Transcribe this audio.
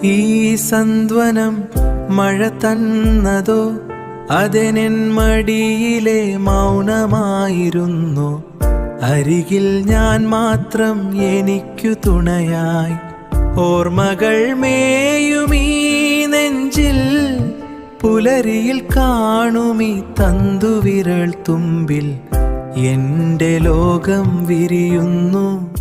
ഈ സന്ത്വനം മഴ തന്നതോ അതെൻ മടിയിലെ മൗനമായിരുന്നു. അരികിൽ ഞാൻ മാത്രം എനിക്കു തുണയായി. ഓർമ്മകൾ മേയുമീ നെഞ്ചിൽ പുലരിയിൽ കാണുമീ തന്തുവിരൽ തുമ്പിൽ എന്റെ ലോകം വിരിയുന്നു.